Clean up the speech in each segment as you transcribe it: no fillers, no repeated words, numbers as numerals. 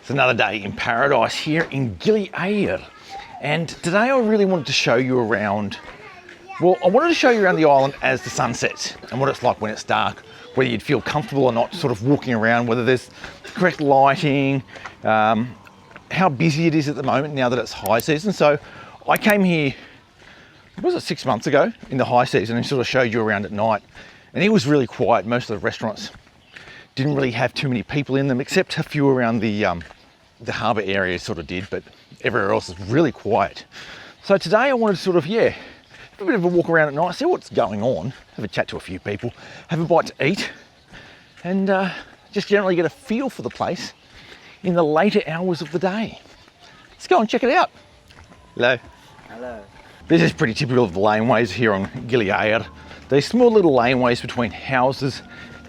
It's another day in paradise here in Gili Air. And today I really wanted to show you around, well, I wanted to show you around the island as the sun sets and what it's like when it's dark, whether you'd feel comfortable or not sort of walking around, whether there's the correct lighting, how busy it is at the moment now that it's high season. So I came here, what was it, 6 months ago in the high season and sort of showed you around at night. And it was really quiet. Most of the restaurants didn't really have too many people in them, except a few around the harbour area sort of did, but everywhere else is really quiet. So today I wanted to sort of, have a bit of a walk around at night, see what's going on, have a chat to a few people, have a bite to eat, and just generally get a feel for the place in the later hours of the day. Let's go and check it out. Hello. Hello. This is pretty typical of the laneways here on Gili Air. These small little laneways between houses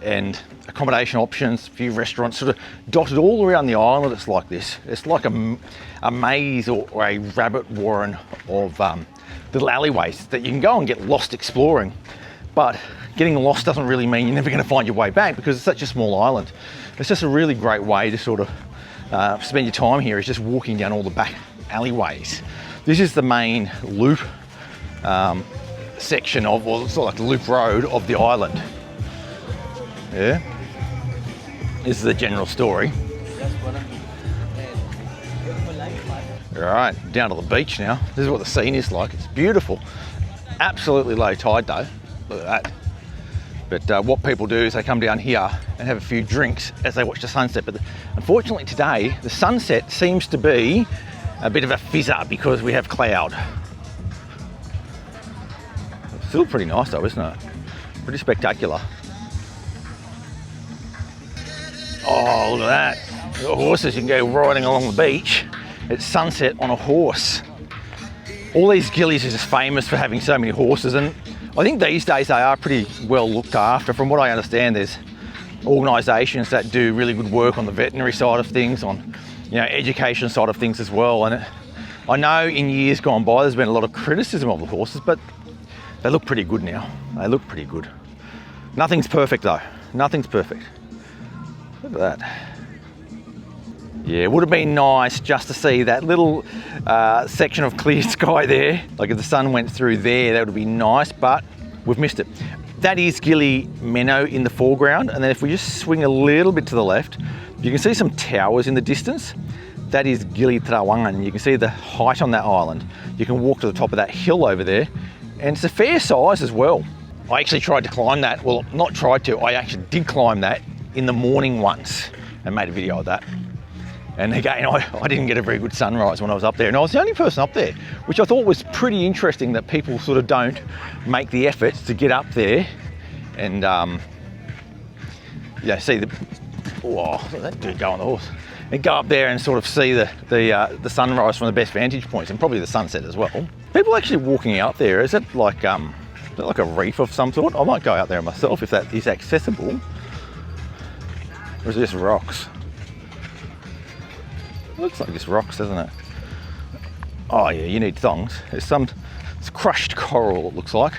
and accommodation options, a few restaurants sort of dotted all around the island. It's like this. It's like a maze or a rabbit warren of little alleyways that you can go and get lost exploring. But getting lost doesn't really mean you're never going to find your way back because it's such a small island. It's just a really great way to sort of spend your time here, is just walking down all the back alleyways. This is the main loop section of, or sort of like the loop road of the island. Yeah. This is the general story. All right, down to the beach now. This is what the scene is like. It's beautiful. Absolutely low tide though. Look at that. But what people do is they come down here and have a few drinks as they watch the sunset. But unfortunately today, the sunset seems to be a bit of a fizzer because we have cloud. It's still pretty nice though, isn't it? Pretty spectacular. Oh, look at that. The horses, you can go riding along the beach at sunset on a horse. All these Gilis are just famous for having so many horses, and I think these days they are pretty well looked after. From what I understand, there's organisations that do really good work on the veterinary side of things, on education side of things as well. And I know in years gone by there's been a lot of criticism of the horses, but they look pretty good now. They look pretty good. Nothing's perfect though. Nothing's perfect. Look at that. Yeah, it would have been nice just to see that little section of clear sky there. Like if the sun went through there, that would be nice, but we've missed it. That is Gili Menno in the foreground, and then if we just swing a little bit to the left, you can see some towers in the distance. That is Gili Trawangan. You can see the height on that island. You can walk to the top of that hill over there, and it's a fair size as well. I actually tried to climb that. Well, not tried to, I actually did climb that in the morning once and made a video of that. And again, I didn't get a very good sunrise when I was up there, and I was the only person up there, which I thought was pretty interesting, that people sort of don't make the effort to get up there and see the, look at that dude go on the horse, and go up there and sort of see the sunrise from the best vantage points, and probably the sunset as well. People actually walking out there, is it like a reef of some sort? I might go out there myself if that is accessible. Or is it just rocks? It looks like it's rocks, doesn't it? Oh yeah, you need thongs. It's crushed coral, it looks like.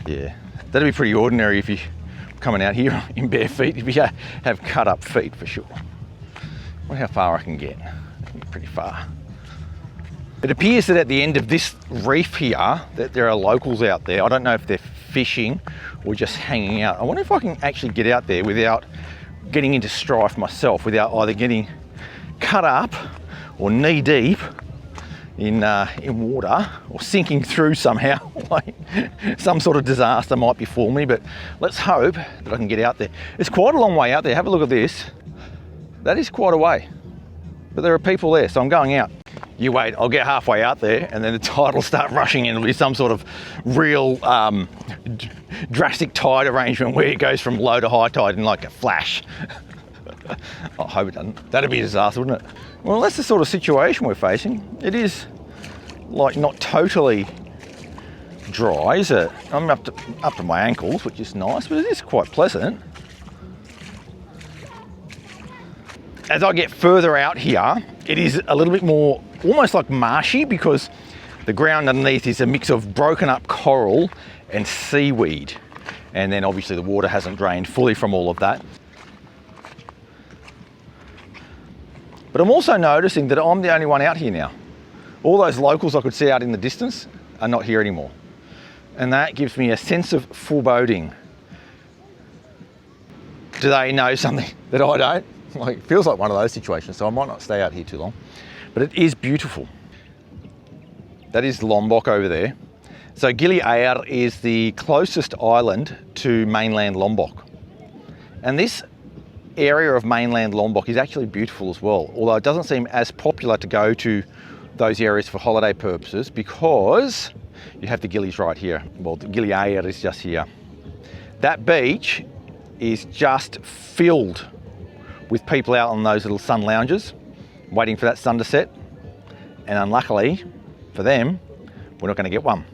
Yeah, that'd be pretty ordinary if you're coming out here in bare feet, if you have cut up feet for sure. I wonder how far I can get. Pretty far. It appears that at the end of this reef here, that there are locals out there. I don't know if they're fishing or just hanging out. I wonder if I can actually get out there without getting into strife myself, without either getting cut up or knee deep in water, or sinking through somehow. Like some sort of disaster might befall me, but let's hope that I can get out there. It's quite a long way out there. Have a look at this. That is quite a way, but there are people there, so I'm going out. You wait, I'll get halfway out there and then the tide will start rushing in. It'll be some sort of real drastic tide arrangement where it goes from low to high tide in like a flash. I hope it doesn't. That'd be a disaster, wouldn't it? Well, that's the sort of situation we're facing. It is like not totally dry, is it? I'm up to my ankles, which is nice, but it is quite pleasant. As I get further out here, it is a little bit more almost like marshy, because the ground underneath is a mix of broken up coral and seaweed. And then obviously the water hasn't drained fully from all of that. But I'm also noticing that I'm the only one out here now. All those locals I could see out in the distance are not here anymore. And that gives me a sense of foreboding. Do they know something that I don't? Like, it feels like one of those situations, so I might not stay out here too long. But it is beautiful. That is Lombok over there. So Gili Air is the closest island to mainland Lombok. And this area of mainland Lombok is actually beautiful as well, although it doesn't seem as popular to go to those areas for holiday purposes because you have the Gilis right here. Well, the Gili Air is just here. That beach is just filled with people out on those little sun lounges, waiting for that sun to set. And unluckily for them, we're not going to get one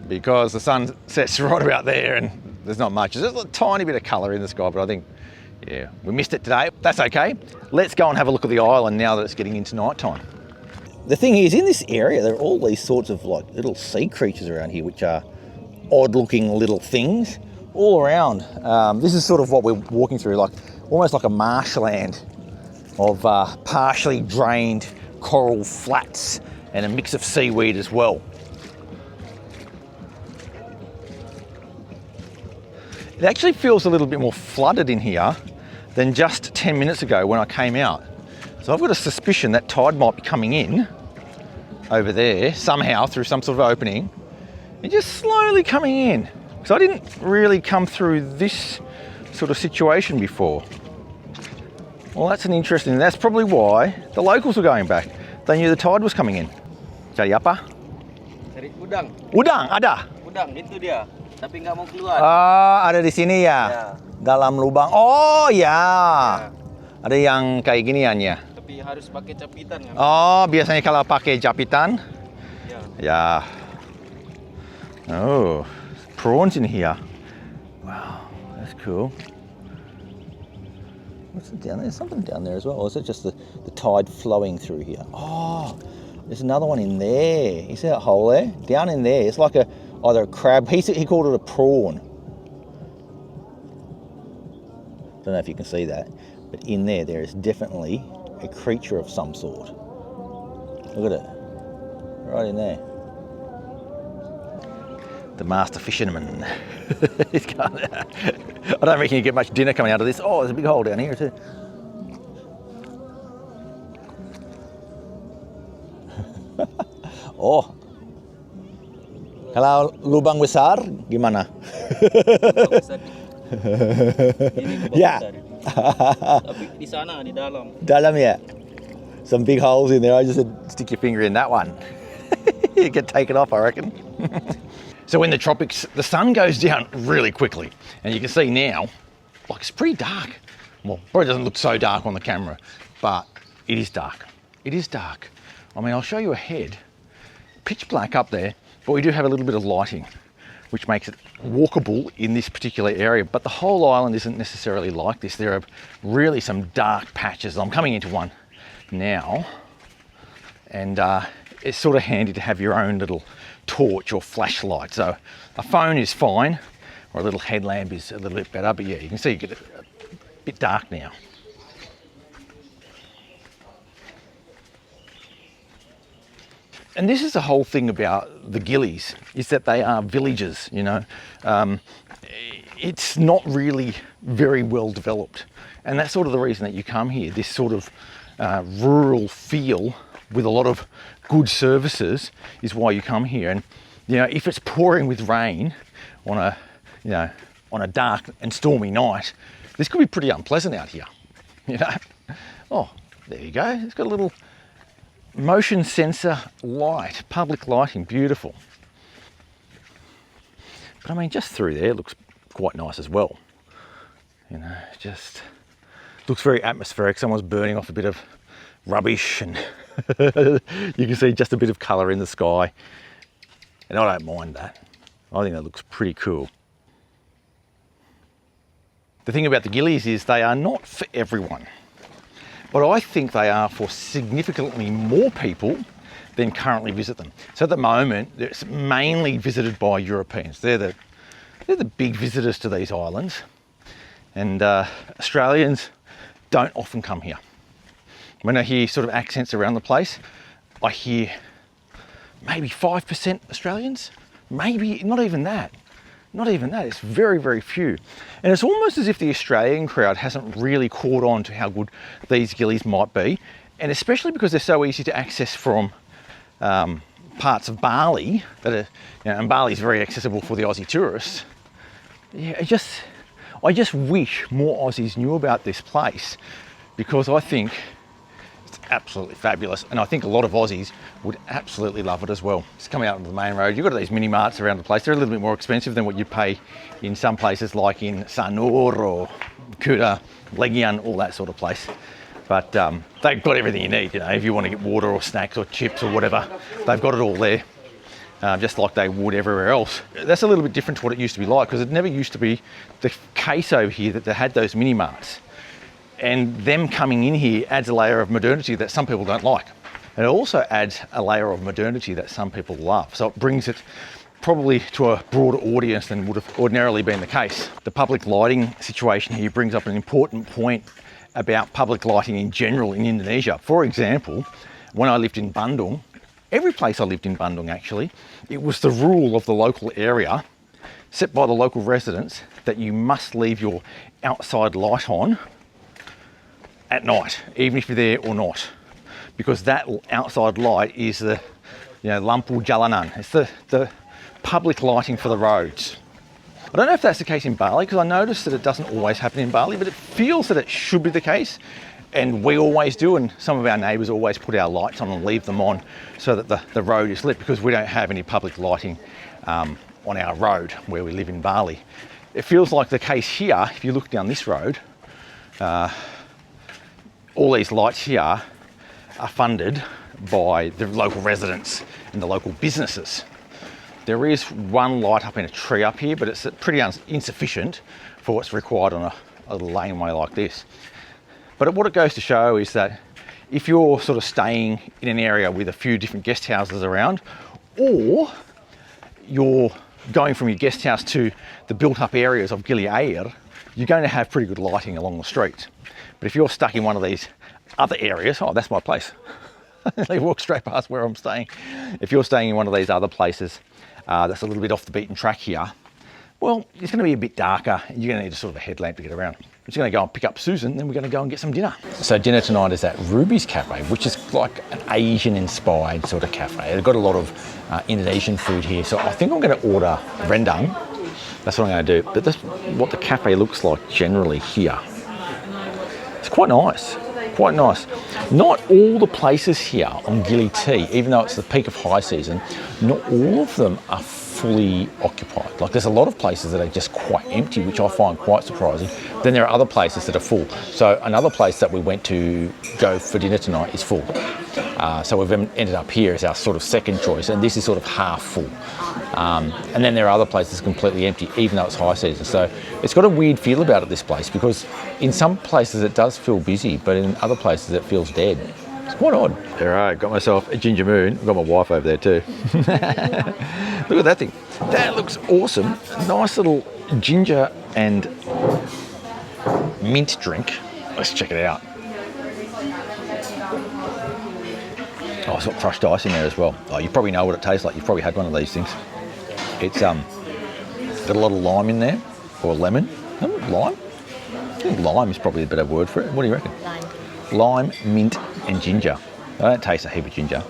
because the sun sets right about there and there's not much. There's a tiny bit of colour in the sky, but I think, yeah, we missed it today. That's okay. Let's go and have a look at the island now that it's getting into night time. The thing is, in this area, there are all these sorts of like little sea creatures around here, which are odd looking little things all around. This is sort of what we're walking through, like almost like a marshland of partially drained coral flats and a mix of seaweed as well. It actually feels a little bit more flooded in here than just 10 minutes ago when I came out. So I've got a suspicion that tide might be coming in over there somehow through some sort of opening and just slowly coming in. Because I didn't really come through this sort of situation before. Well, that's an interesting, that's probably why the locals were going back. They knew the tide was coming in. Cari apa? Cari udang. Udang, ada? Udang, itu dia. Tapi nggak mau keluar. Ah, ada di sini ya? Ya. Dalam lubang. Oh ya. Ada yang kayak giniannya. Tapi harus pakai capitan kan? Oh, biasanya kalau pakai japitan. Ya. Yeah. Oh, prawns in here. Wow, that's cool. What's it down there? There's something down there as well. Or is it just the tide flowing through here? Oh, there's another one in there. You see that hole there? Down in there. It's like either a crab. He called it a prawn. Don't know if you can see that. But in there is definitely a creature of some sort. Look at it. Right in there. The master fisherman. I don't reckon you get much dinner coming out of this. Oh, there's a big hole down here too. Oh. Kalau lubang besar, gimana? Ini lubang Ya. besar ini. Tapi di sana, di dalam. Dalam ya. Some big holes in there. I just said stick your finger in that one. You can take it off, I reckon. So in the tropics, the sun goes down really quickly. And you can see now, like it's pretty dark. Well, probably doesn't look so dark on the camera, but it is dark. It is dark. I mean, I'll show you ahead. Pitch black up there, but we do have a little bit of lighting, which makes it walkable in this particular area. But the whole island isn't necessarily like this. There are really some dark patches. I'm coming into one now, and it's sort of handy to have your own little torch or flashlight. So a phone is fine, or a little headlamp is a little bit better, but yeah, you can see you get a bit dark now. And this is the whole thing about the Gilis, is that they are villages, you know. It's not really very well developed. And that's sort of the reason that you come here, this sort of rural feel with a lot of good services is why you come here. And, you know, if it's pouring with rain on a dark and stormy night, this could be pretty unpleasant out here, you know. Oh, there you go. It's got a little motion sensor light, public lighting, beautiful. But I mean, just through there looks quite nice as well. You know, just looks very atmospheric. Someone's burning off a bit of rubbish and you can see just a bit of colour in the sky. And I don't mind that. I think that looks pretty cool. The thing about the Gilis is they are not for everyone. But I think they are for significantly more people than currently visit them. So at the moment, it's mainly visited by Europeans. They're the big visitors to these islands. And Australians don't often come here. When I hear sort of accents around the place, I hear maybe 5% Australians, maybe not even that. Not even that, it's very, very few. And it's almost as if the Australian crowd hasn't really caught on to how good these gillies might be. And especially because they're so easy to access from parts of Bali, that are, and Bali is very accessible for the Aussie tourists. Yeah, I just wish more Aussies knew about this place, because I think it's absolutely fabulous, and I think a lot of Aussies would absolutely love it as well. It's coming out onto the main road. You've got these mini marts around the place. They're a little bit more expensive than what you pay in some places like in Sanur or Kuta, Legian, all that sort of place. But they've got everything you need, if you want to get water or snacks or chips or whatever, they've got it all there, just like they would everywhere else. That's a little bit different to what it used to be like, because it never used to be the case over here that they had those mini marts. And them coming in here adds a layer of modernity that some people don't like. And it also adds a layer of modernity that some people love. So it brings it probably to a broader audience than would have ordinarily been the case. The public lighting situation here brings up an important point about public lighting in general in Indonesia. For example, when I lived in Bandung, every place I lived in Bandung actually, it was the rule of the local area, set by the local residents, that you must leave your outside light on at night, even if you're there or not, because that outside light is the lampu jalanan. It's the public lighting for the roads. I don't know if that's the case in Bali, because I noticed that it doesn't always happen in Bali, but it feels that it should be the case, and we always do, and some of our neighbours always put our lights on and leave them on so that the road is lit, because we don't have any public lighting on our road where we live in Bali. It feels like the case here. If you look down this road, all these lights here are funded by the local residents and the local businesses. There is one light up in a tree up here, but it's pretty insufficient for what's required on a little laneway like this. But what it goes to show is that if you're sort of staying in an area with a few different guest houses around, or you're going from your guest house to the built up areas of Gili Air, you're going to have pretty good lighting along the streets. But if you're stuck in one of these other areas, oh, that's my place. They walk straight past where I'm staying. If you're staying in one of these other places that's a little bit off the beaten track here, well, it's going to be a bit darker. You're going to need a sort of a headlamp to get around. We're just going to go and pick up Susan, then we're going to go and get some dinner. So dinner tonight is at Ruby's Cafe, which is like an Asian-inspired sort of cafe. They've got a lot of Indonesian food here, so I think I'm going to order rendang. That's what I'm going to do. But that's what the cafe looks like generally here. It's quite nice. Quite nice. Not all the places here on Gili T, even though it's the peak of high season, not all of them are fully occupied. Like there's a lot of places that are just quite empty, which I find quite surprising. Then there are other places that are full. So another place that we went to go for dinner tonight is full. So we've ended up here as our sort of second choice, and this is sort of half full. And then there are other places completely empty, even though it's high season. So it's got a weird feel about it, this place, because in some places it does feel busy, but in other places it feels dead. It's quite odd. All right, got myself a ginger moon. I've got my wife over there too. Look at that thing. That looks awesome. Nice little ginger and mint drink. Let's check it out. Oh, it's got crushed ice in there as well. Oh, you probably know what it tastes like. You've probably had one of these things. It's got a lot of lime in there, or lemon. Lime? I think lime is probably a better word for it. What do you reckon? Lime. Lime, mint, and ginger. I don't taste a heap of ginger.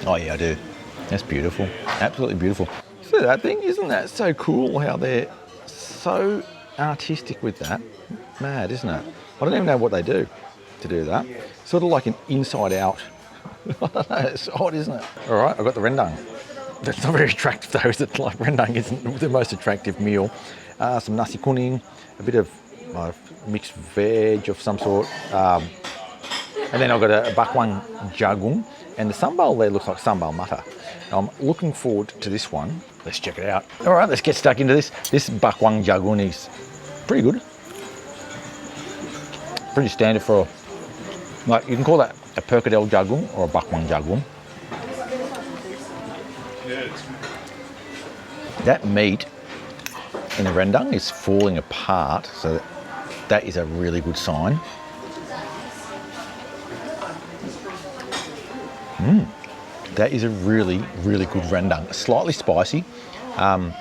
Oh yeah, I do. That's beautiful. Absolutely beautiful. See that thing? Isn't that so cool how they're so artistic with that? Mad, isn't it? I don't even know what they do to do that. Sort of like an inside out. I don't know, it's odd, isn't it? All right, I've got the rendang. That's not very attractive though, is it? Like rendang isn't the most attractive meal. Some nasi kuning, a bit of mixed veg of some sort. And then I've got a bakwang jagung. And the sambal there looks like sambal mata. I'm looking forward to this one. Let's check it out. All right, let's get stuck into this. This bakwang jagung is pretty good. Pretty standard for, like, you can call that a perkedel jagung or a bakwang jagung. That meat in the rendang is falling apart, so That is a really good sign. That is a really, really good rendang. Slightly spicy. I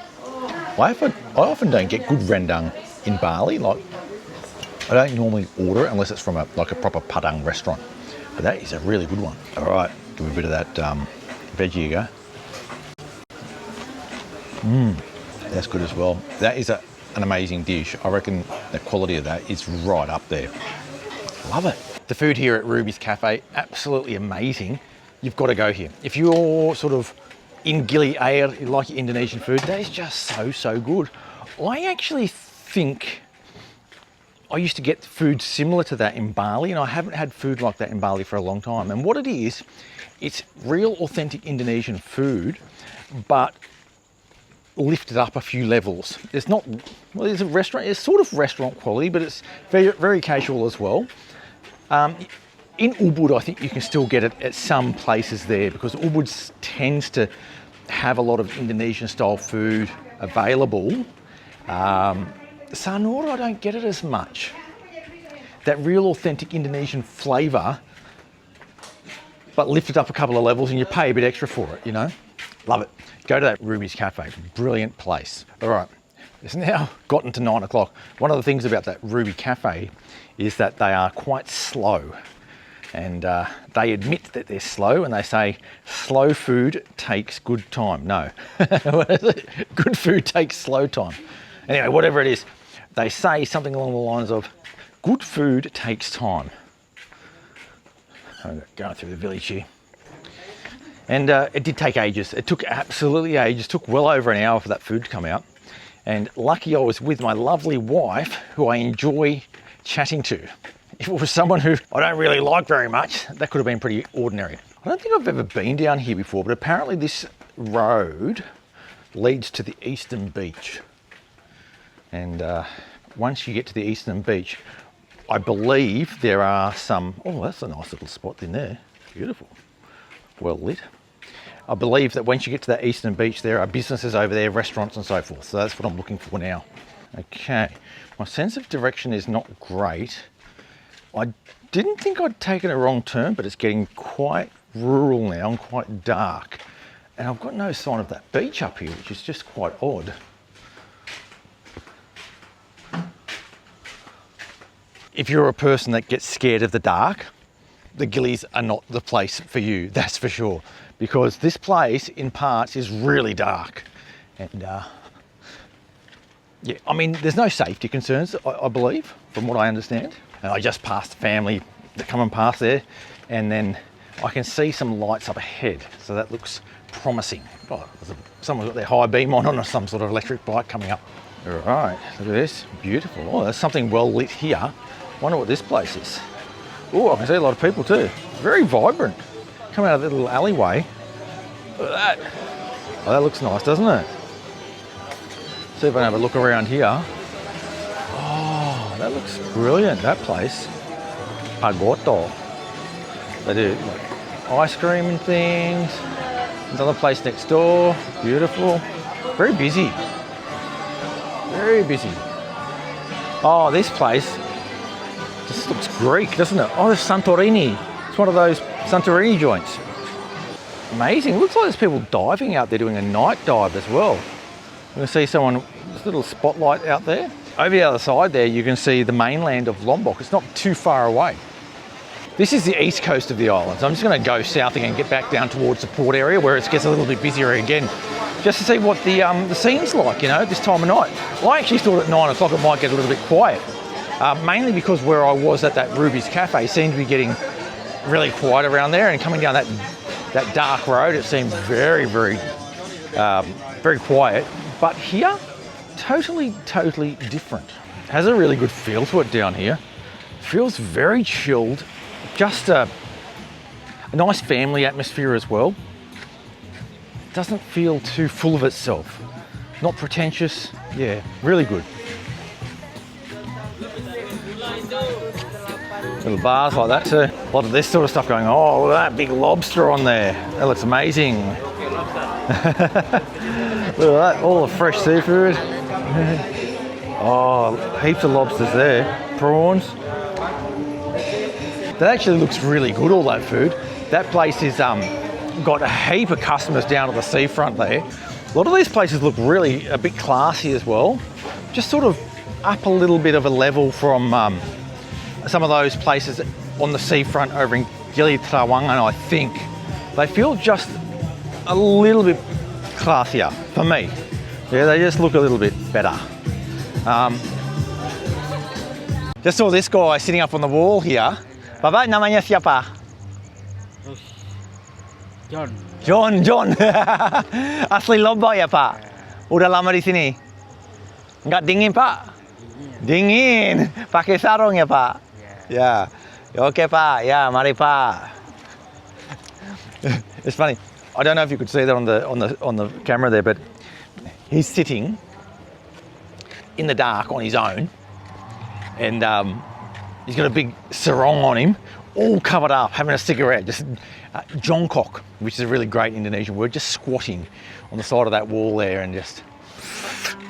often don't get good rendang in Bali. Like, I don't normally order it unless it's from a proper Padang restaurant. But that is a really good one. All right, give me a bit of that veggie again. That's good as well. That is an amazing dish. I reckon the quality of that is right up there. Love it. The food here at Ruby's Cafe, absolutely amazing. You've got to go here. If you're sort of in Gili Air, you like your Indonesian food, that is just so good. I actually think I used to get food similar to that in Bali, and I haven't had food like that in Bali for a long time. And what it is, it's real authentic Indonesian food, but lifted up a few levels. It's not, well, it's a restaurant, it's sort of restaurant quality, but it's very, very casual as well. In Ubud, I think you can still get it at some places there, because Ubud tends to have a lot of Indonesian style food available. Sanur, I don't get it as much. That real authentic Indonesian flavour, but lifted up a couple of levels, and you pay a bit extra for it, you know? Love it. Go to that Ruby's Cafe, brilliant place. All right, it's now gotten to 9 o'clock. One of the things about that Ruby Cafe is that they are quite slow. And they admit that they're slow, and they say, slow food takes good time. No, what is it? Good food takes slow time. Anyway, whatever it is, they say something along the lines of, good food takes time. I'm going through the village here. And it did take ages. It took absolutely ages. It took well over an hour for that food to come out. And lucky I was with my lovely wife, who I enjoy chatting to. If it was someone who I don't really like very much, that could have been pretty ordinary. I don't think I've ever been down here before, but apparently this road leads to the eastern beach. And once you get to the eastern beach, I believe there are some, oh, that's a nice little spot in there. Beautiful, well lit. I believe that once you get to that eastern beach, there are businesses over there, restaurants and so forth. So that's what I'm looking for now. Okay, my sense of direction is not great. I didn't think I'd taken a wrong turn, but it's getting quite rural now and quite dark. And I've got no sign of that beach up here, which is just quite odd. If you're a person that gets scared of the dark, the Gilis are not the place for you, that's for sure. Because this place, in parts, is really dark. And yeah, I mean, there's no safety concerns, I believe, from what I understand. And I just passed the family that come and pass there, and then I can see some lights up ahead, so that looks promising. Oh, someone's got their high beam on some sort of electric bike coming up. All right, look at this, beautiful. Oh, there's something well lit here. Wonder what this place is. Oh, I can see a lot of people too. Very vibrant. Come out of that little alleyway. Look at that. Oh, that looks nice, doesn't it? See if I can have a look around here. That looks brilliant, that place. Pagoto. They do like ice cream and things. There's another place next door. Beautiful. Very busy. Very busy. Oh, this place just looks Greek, doesn't it? Oh, there's Santorini. It's one of those Santorini joints. Amazing. Looks like there's people diving out there doing a night dive as well. You can see someone, there's a little spotlight out there. Over the other side there, you can see the mainland of Lombok. It's not too far away. This is the east coast of the island. So I'm just going to go south again and get back down towards the port area where it gets a little bit busier again, just to see what the scene's like, you know, this time of night. I actually thought at 9 o'clock it might get a little bit quiet, mainly because where I was at that Ruby's Cafe seemed to be getting really quiet around there, and coming down that dark road, it seemed very, very, very quiet. But here, totally different. It has a really good feel to it down here. Feels very chilled. Just a nice family atmosphere as well. Doesn't feel too full of itself. Not pretentious. Yeah, really good. Little bars like that too. A lot of this sort of stuff going on. Oh, look at that big lobster on there. That looks amazing. Look at that, all the fresh seafood. Oh, heaps of lobsters there. prawns. That actually looks really good, all that food. That place is got a heap of customers down to the seafront there. A lot of these places look really a bit classy as well. Just sort of up a little bit of a level from some of those places on the seafront over in Gili Trawangan, I think. They feel just a little bit classier for me. Yeah, they just look a little bit better. Just saw this guy sitting up on the wall here. Bapak, namanya siapa? John. Asli Lombok ya, Pak? Udah lama di sini? Nggak dingin, Pak? Dingin. Pakai sarung ya, Pak? Ya. Oke, Pak. Ya, mari, Pak. It's funny. I don't know if you could see that on the camera there, but he's sitting in the dark on his own, and he's got a big sarong on him, all covered up, having a cigarette, just jongkok, which is a really great Indonesian word, just squatting on the side of that wall there and just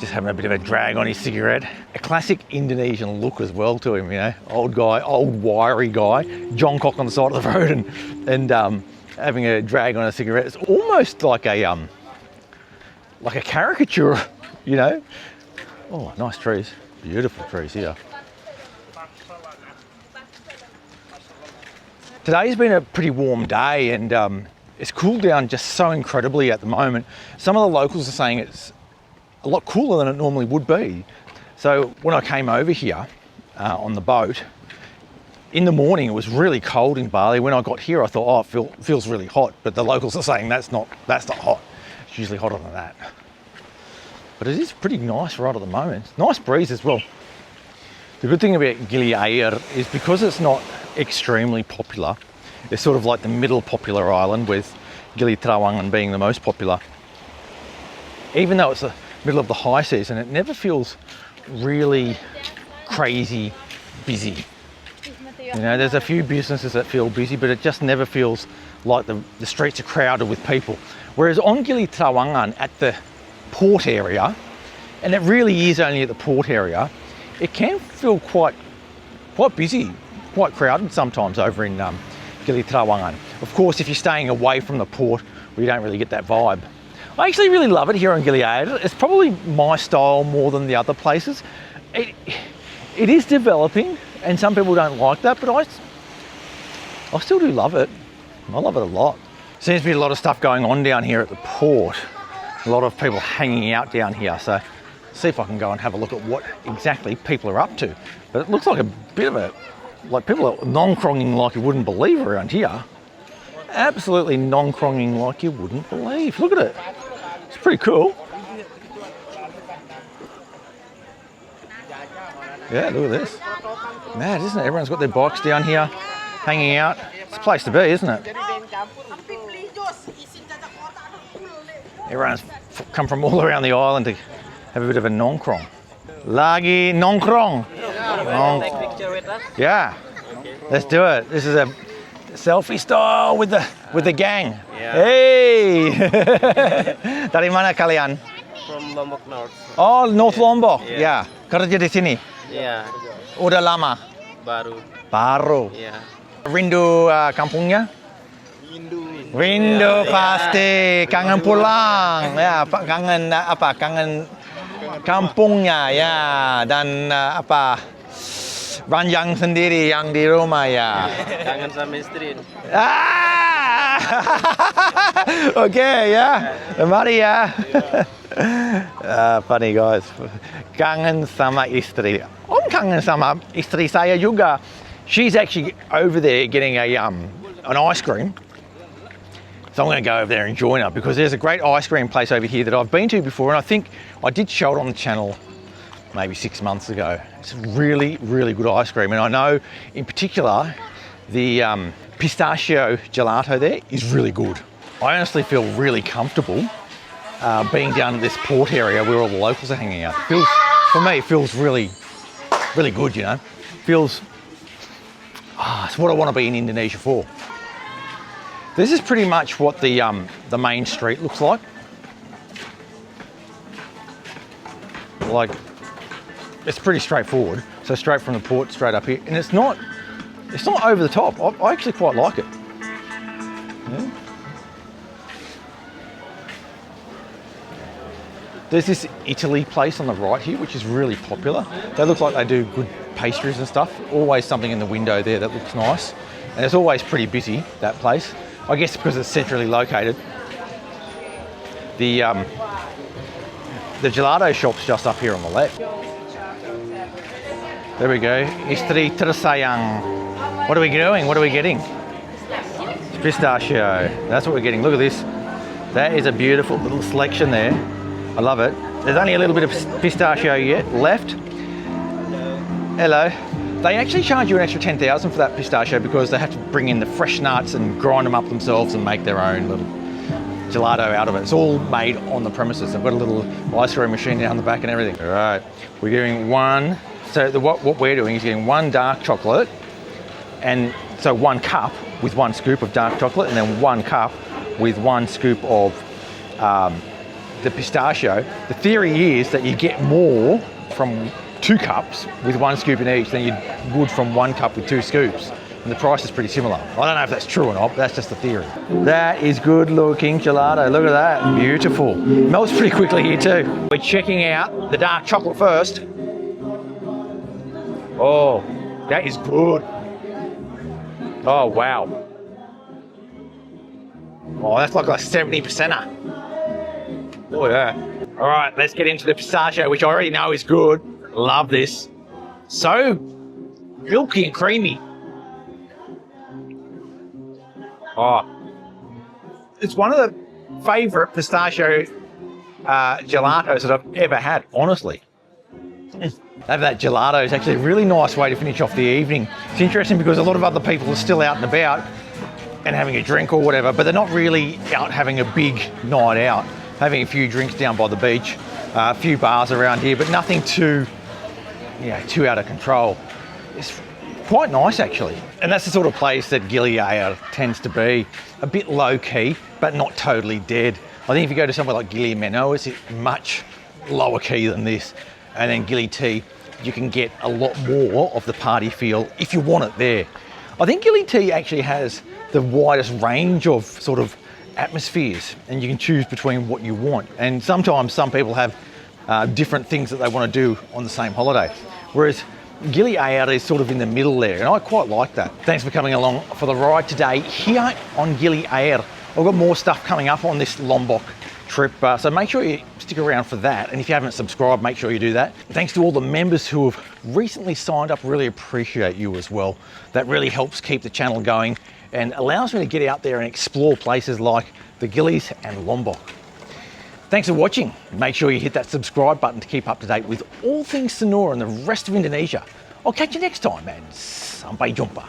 having a bit of a drag on his cigarette. A classic Indonesian look as well to him, you know, old guy, old wiry guy, jongkok on the side of the road and having a drag on a cigarette. It's almost like a caricature, you know. Oh, nice trees, beautiful trees here. Today's been a pretty warm day and it's cooled down just so incredibly at the moment. Some of the locals are saying it's a lot cooler than it normally would be. So when I came over here on the boat, in the morning it was really cold in Bali. When I got here I thought, oh, it feels really hot, but the locals are saying that's not hot. It's usually hotter than that. But it is pretty nice right at the moment. Nice breeze as well. The good thing about Gili Air is because it's not extremely popular, it's sort of like the middle popular island, with Gili Trawangan being the most popular. Even though it's the middle of the high season, it never feels really crazy busy. You know, there's a few businesses that feel busy, but it just never feels like the streets are crowded with people. Whereas on Gili Trawangan at the port area, and it really is only at the port area, it can feel quite busy, quite crowded sometimes over in Gili Trawangan. Of course, if you're staying away from the port, well, you don't really get that vibe. I actually really love it here on Gili Air. It's probably my style more than the other places. It is developing, and some people don't like that, but I still do love it. I love it a lot. Seems to be a lot of stuff going on down here at the port. A lot of people hanging out down here, so see if I can go and have a look at what exactly people are up to. But it looks like a bit of like people are non-cronging like you wouldn't believe around here. Absolutely non-cronging like you wouldn't believe. Look at it. It's pretty cool. Yeah, look at this. Mad, isn't it? Everyone's got their bikes down here, hanging out. It's a place to be, isn't it? Everyone's come from all around the island to have a bit of a nongkrong. Lagi nongkrong. Take picture with us? Yeah. Okay. Let's do it. This is a selfie style with the gang. Yeah. Hey. Dari mana kalian? From Lombok North. Oh, North Lombok. Yeah. Yeah. Kerja di sini. Yeah. Udah lama? Baru. Yeah. Rindu kampungnya? Rindu pasti, kangen pulang, ya, kangen kampungnya, ya, dan ranjang sendiri yang di rumah, ya. Kangen sama istri. Okay, ya, mari ya. Funny guys, kangen sama istri. Om kangen sama istri saya juga. She's actually over there getting an ice cream. So I'm going to go over there and join her, because there's a great ice cream place over here that I've been to before, and I think I did show it on the channel maybe 6 months ago. It's really, really good ice cream, and I know in particular the pistachio gelato there is really good. I honestly feel really comfortable being down at this port area where all the locals are hanging out. For me, it feels really, really good, you know. Feels, it's what I want to be in Indonesia for. This is pretty much what the main street looks like. Like, it's pretty straightforward. So straight from the port, straight up here. And it's not over the top. I actually quite like it. Yeah. There's this Italy place on the right here, which is really popular. They look like they do good pastries and stuff. Always something in the window there that looks nice. And it's always pretty busy, that place. I guess because it's centrally located. The gelato shop's just up here on the left. There we go. Istri tersayang. What are we doing? What are we getting? Pistachio. That's what we're getting. Look at this. That is a beautiful little selection there. I love it. There's only a little bit of pistachio yet left. Hello. They actually charge you an extra 10,000 for that pistachio because they have to bring in the fresh nuts and grind them up themselves and make their own little gelato out of it. It's all made on the premises. They've got a little ice cream machine down the back and everything. All right, we're getting one. So what we're doing is getting one dark chocolate, and so 1 cup with 1 scoop of dark chocolate, and then 1 cup with 1 scoop of the pistachio. The theory is that you get more from 2 cups with 1 scoop in each than you would from 1 cup with 2 scoops. And the price is pretty similar. I don't know if that's true or not, but that's just the theory. That is good looking gelato. Look at that, beautiful. Melts pretty quickly here too. We're checking out the dark chocolate first. Oh, that is good. Oh, wow. Oh, that's like a 70%er. Look at that. All right, let's get into the pistachio, which I already know is good. Love this. So milky and creamy. Oh, it's one of the favourite pistachio gelatos that I've ever had, honestly. Have that gelato is actually a really nice way to finish off the evening. It's interesting because a lot of other people are still out and about and having a drink or whatever, but they're not really out having a big night out, having a few drinks down by the beach, a few bars around here, but nothing too out of control. It's quite nice actually. And that's the sort of place that Gili Air tends to be. A bit low key, but not totally dead. I think if you go to somewhere like Gili Air, it's much lower key than this. And then Gili Tea, you can get a lot more of the party feel if you want it there. I think Gili Tea actually has the widest range of sort of atmospheres, and you can choose between what you want. And sometimes some people have different things that they want to do on the same holiday. Whereas Gili Air is sort of in the middle there, and I quite like that. Thanks for coming along for the ride today here on Gili Air. I've got more stuff coming up on this Lombok trip, so make sure you stick around for that. And if you haven't subscribed, make sure you do that. Thanks to all the members who have recently signed up, really appreciate you as well. That really helps keep the channel going and allows me to get out there and explore places like the Gilis and Lombok. Thanks for watching. Make sure you hit that subscribe button to keep up to date with all things Sonora and the rest of Indonesia. I'll catch you next time, and sampai jumpa.